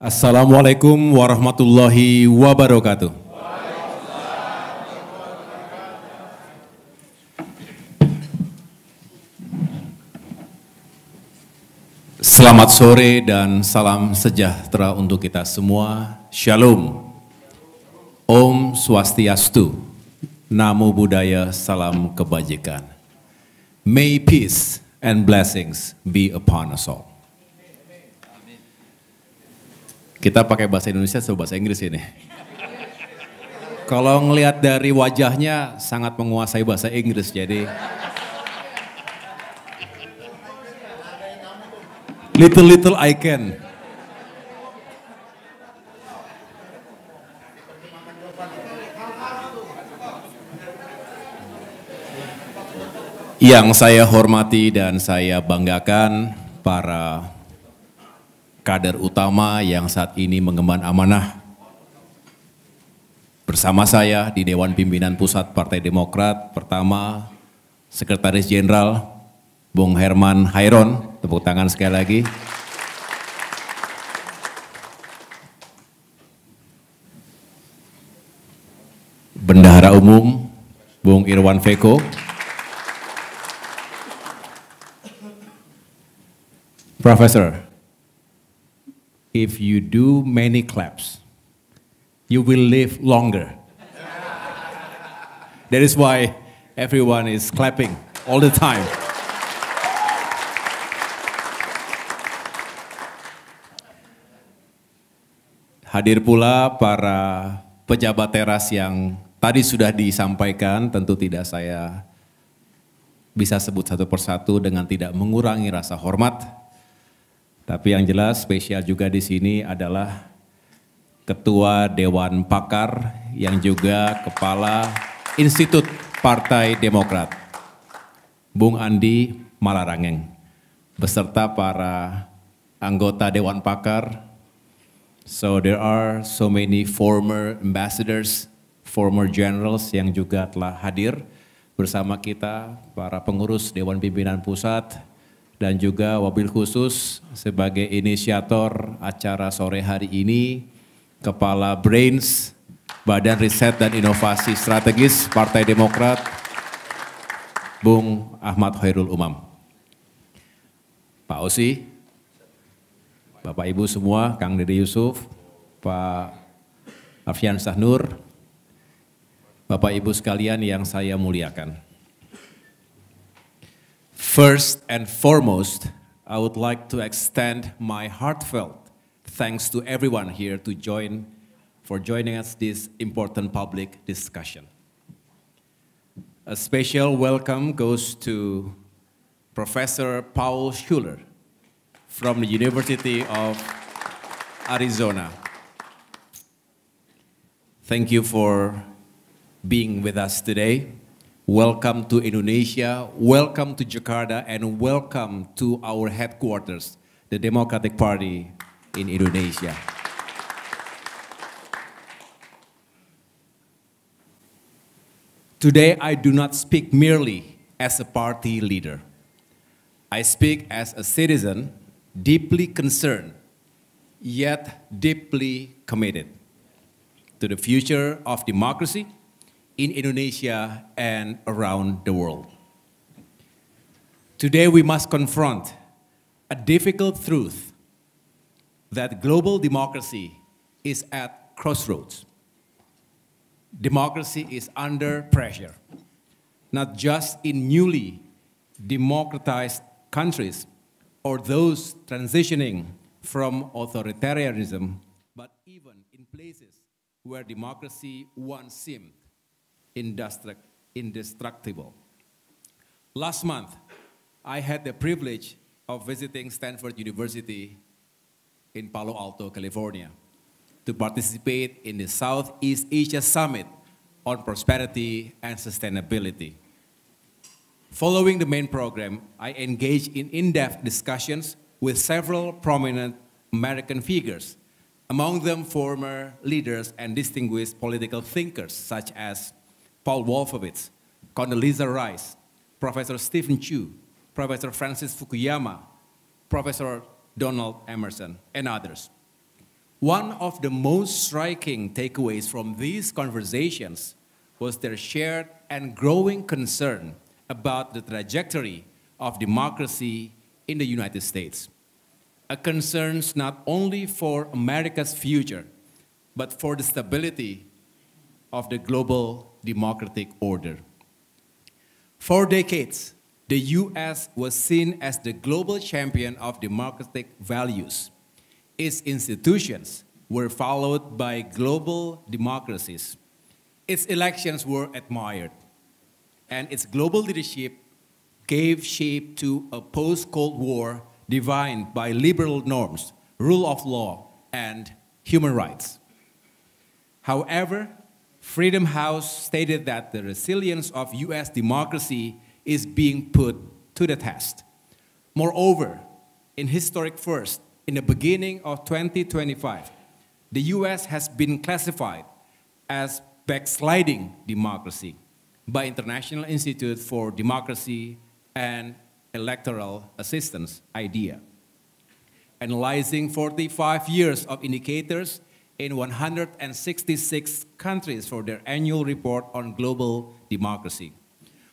Assalamualaikum warahmatullahi wabarakatuh. Selamat sore dan salam sejahtera untuk kita semua. Shalom. Om Swastiastu. Namo Buddhaya, salam kebajikan. May peace and blessings be upon us all. Kita pakai bahasa Indonesia atau bahasa Inggris ini? Kalau ngelihat dari wajahnya sangat menguasai bahasa Inggris, jadi little I can. Yang saya hormati dan saya banggakan para kader utama yang saat ini mengemban amanah bersama saya di Dewan Pimpinan Pusat Partai Demokrat. Pertama, Sekretaris Jenderal Bung Herman Hairon, tepuk tangan sekali lagi. Bendahara Umum Bung Irwan Veko. Professor, if you do many claps, you will live longer. That is why everyone is clapping all the time. Hadir pula para pejabat teras yang tadi sudah disampaikan, tentu tidak saya bisa sebut satu persatu dengan tidak mengurangi rasa hormat. Tapi yang jelas spesial juga di sini adalah Ketua Dewan Pakar yang juga Kepala Institut Partai Demokrat, Bung Andi Malarangeng, beserta para anggota Dewan Pakar. So there are so many former ambassadors, former generals yang juga telah hadir bersama kita, para pengurus Dewan Pimpinan Pusat, dan juga wabil khusus sebagai inisiator acara sore hari ini, Kepala Brains, Badan Riset dan Inovasi Strategis Partai Demokrat, Bung Ahmad Khairul Umam. Pak Osi, Bapak Ibu semua, Kang Dede Yusuf, Pak Alfian Sahnur, Bapak Ibu sekalian yang saya muliakan. First and foremost, I would like to extend my heartfelt thanks to everyone here for joining us this important public discussion. A special welcome goes to Professor Paul Schuler from the University of Arizona. Thank you for being with us today. Welcome to Indonesia, welcome to Jakarta, and welcome to our headquarters, the Democratic Party in Indonesia. Today, I do not speak merely as a party leader. I speak as a citizen deeply concerned, yet deeply committed to the future of democracy in Indonesia and around the world. Today we must confront a difficult truth that global democracy is at crossroads. Democracy is under pressure, not just in newly democratized countries or those transitioning from authoritarianism, but even in places where democracy once seemed indestructible. Last month, I had the privilege of visiting Stanford University in Palo Alto, California, to participate in the Southeast Asia Summit on Prosperity and Sustainability. Following the main program, I engaged in in-depth discussions with several prominent American figures, among them former leaders and distinguished political thinkers such as Paul Wolfowitz, Condoleezza Rice, Professor Stephen Chu, Professor Francis Fukuyama, Professor Donald Emerson, and others. One of the most striking takeaways from these conversations was their shared and growing concern about the trajectory of democracy in the United States. A concern not only for America's future, but for the stability of the global democratic order. For decades, the US was seen as the global champion of democratic values. Its institutions were followed by global democracies. Its elections were admired, and its global leadership gave shape to a post-Cold War defined by liberal norms, rule of law, and human rights. However, Freedom House stated that the resilience of US democracy is being put to the test. Moreover, in historic first, in the beginning of 2025, the US has been classified as backsliding democracy by International Institute for Democracy and Electoral Assistance, IDEA, analyzing 45 years of indicators in 166 countries for their annual report on global democracy.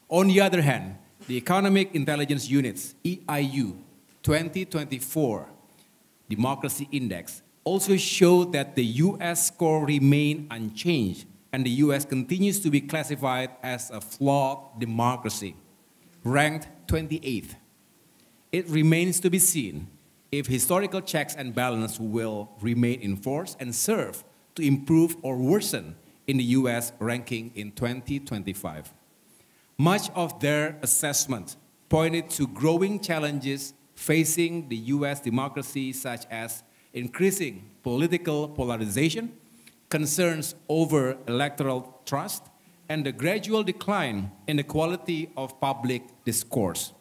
On the other hand, the Economic Intelligence Unit's EIU 2024 Democracy Index also showed that the US score remained unchanged and the US continues to be classified as a flawed democracy, ranked 28th. It remains to be seen if historical checks and balance will remain in force and serve to improve or worsen in the US ranking in 2025. Much of their assessment pointed to growing challenges facing the US democracy, such as increasing political polarization, concerns over electoral trust, and the gradual decline in the quality of public discourse.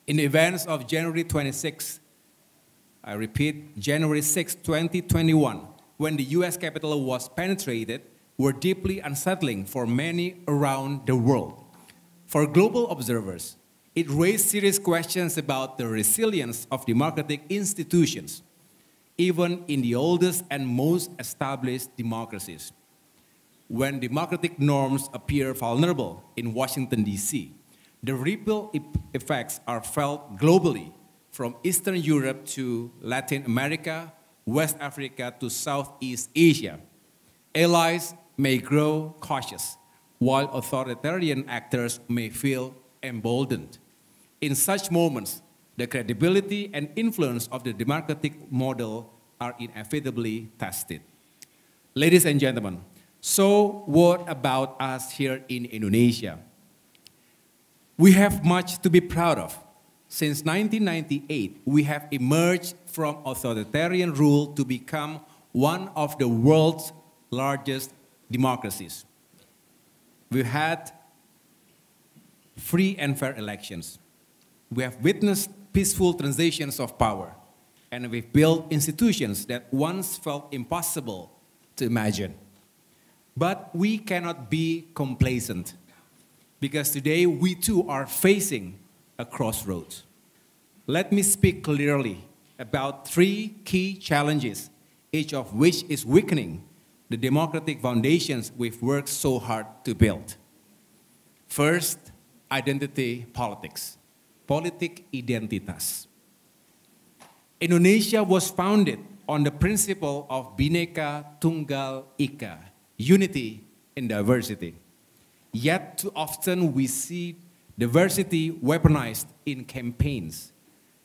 In the events of January 26, I repeat, January 6, 2021, when the US Capitol was penetrated, were deeply unsettling for many around the world. For global observers, it raised serious questions about the resilience of democratic institutions, even in the oldest and most established democracies. When democratic norms appear vulnerable in Washington, D.C., the ripple effects are felt globally, from Eastern Europe to Latin America, West Africa to Southeast Asia. Allies may grow cautious, while authoritarian actors may feel emboldened. In such moments, the credibility and influence of the democratic model are inevitably tested. Ladies and gentlemen, so what about us here in Indonesia? We have much to be proud of. Since 1998, we have emerged from authoritarian rule to become one of the world's largest democracies. We've had free and fair elections. We have witnessed peaceful transitions of power, and we've built institutions that once felt impossible to imagine. But we cannot be complacent, because today we too are facing a crossroads. Let me speak clearly about three key challenges, each of which is weakening the democratic foundations we've worked so hard to build. First, identity politics, politik identitas. Indonesia was founded on the principle of Bhinneka Tunggal Ika, unity in diversity. Yet too often we see diversity weaponized in campaigns.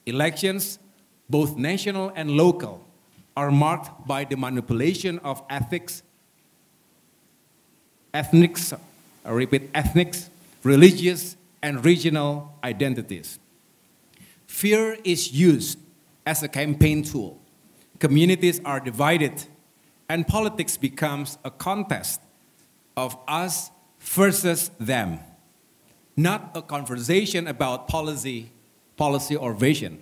Elections, both national and local, are marked by the manipulation of ethnics, religious, and regional identities. Fear is used as a campaign tool. Communities are divided, and politics becomes a contest of us versus them, not a conversation about policy or vision.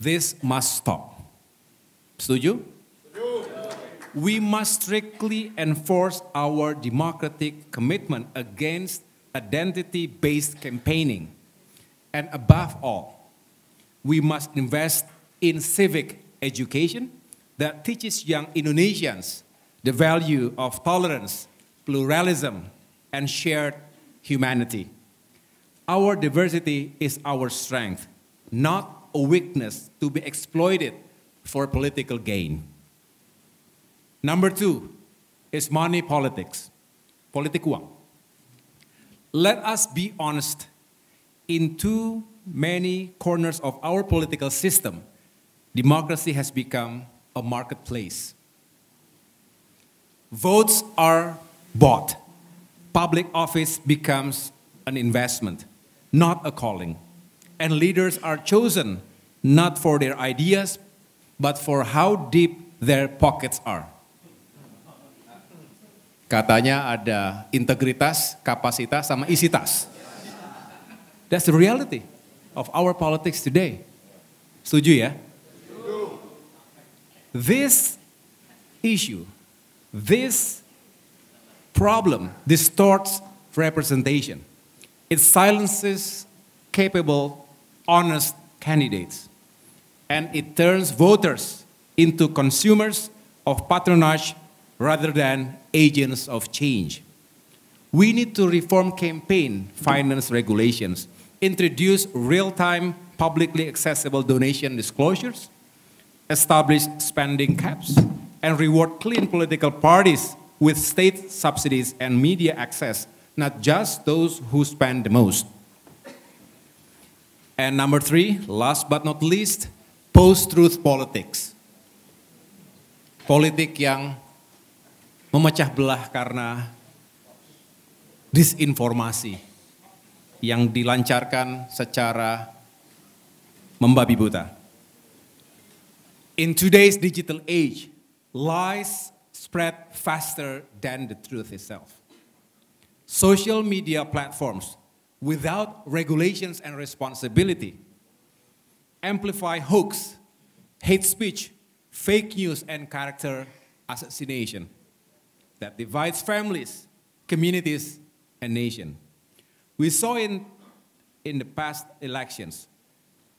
This must stop. Setuju? We must strictly enforce our democratic commitment against identity-based campaigning. And above all, we must invest in civic education, that teaches young Indonesians the value of tolerance, pluralism, and shared humanity. Our diversity is our strength, not a weakness to be exploited for political gain. Number 2 is money politics, politik uang. Let us be honest. In too many corners of our political system, democracy has become a marketplace. Votes are bought. Public office becomes an investment, not a calling. And leaders are chosen not for their ideas, but for how deep their pockets are. Katanya ada integritas, kapasitas, sama isi tas. That's the reality of our politics today. Setuju ya? This issue, this problem distorts representation. It silences capable, honest candidates. And it turns voters into consumers of patronage rather than agents of change. We need to reform campaign finance regulations, introduce real-time, publicly accessible donation disclosures, establish spending caps, and reward clean political parties with state subsidies and media access, not just those who spend the most. And number 3, last but not least, post-truth politics. Politik yang memecah belah karena disinformasi yang dilancarkan secara membabi buta. In today's digital age, lies spread faster than the truth itself. Social media platforms, without regulations and responsibility, amplify hoax, hate speech, fake news, and character assassination that divides families, communities, and nations. We saw in the past elections,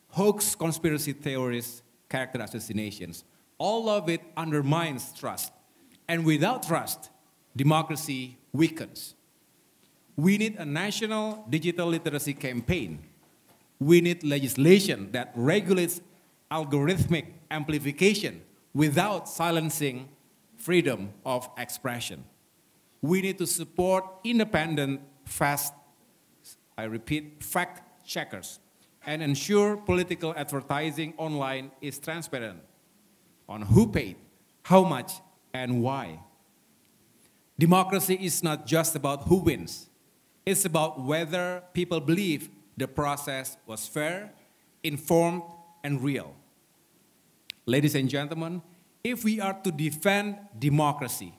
hoax, conspiracy theories, character assassinations. All of it undermines trust. And without trust, democracy weakens. We need a national digital literacy campaign. We need legislation that regulates algorithmic amplification without silencing freedom of expression. We need to support independent, fact checkers and ensure political advertising online is transparent on who paid, how much, and why. Democracy is not just about who wins. It's about whether people believe the process was fair, informed, and real. Ladies and gentlemen, if we are to defend democracy,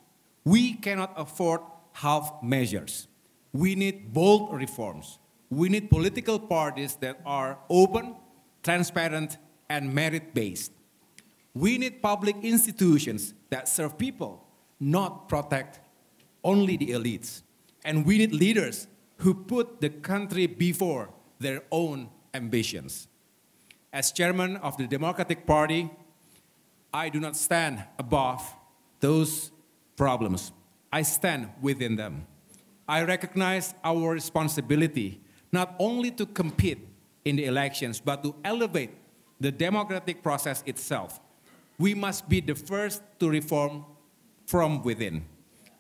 we cannot afford half measures. We need bold reforms. We need political parties that are open, transparent, and merit-based. We need public institutions that serve people, not protect only the elites. And we need leaders who put the country before their own ambitions. As chairman of the Democratic Party, I do not stand above those problems. I stand within them. I recognize our responsibility not only to compete in the elections, but to elevate the democratic process itself. We must be the first to reform from within,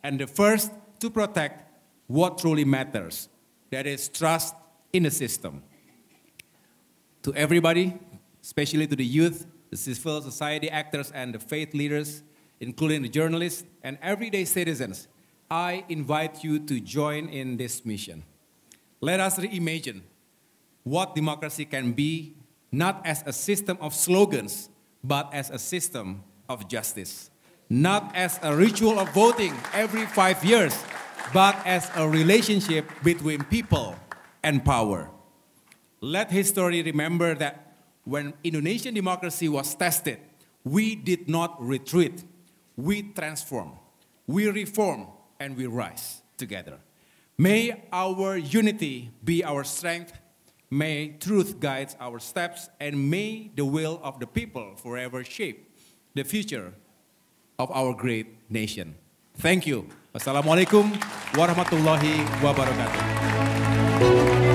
and the first to protect what truly matters, that is trust in the system. To everybody, especially to the youth, the civil society actors, and the faith leaders, including the journalists and everyday citizens, I invite you to join in this mission. Let us reimagine what democracy can be, not as a system of slogans, but as a system of justice. Not as a ritual of voting every 5 years, but as a relationship between people and power. Let history remember that when Indonesian democracy was tested, we did not retreat. We transformed, we reform, and we rise together. May our unity be our strength. May truth guide our steps, and may the will of the people forever shape the future of our great nation. Thank you. Wassalamualaikum warahmatullahi wabarakatuh.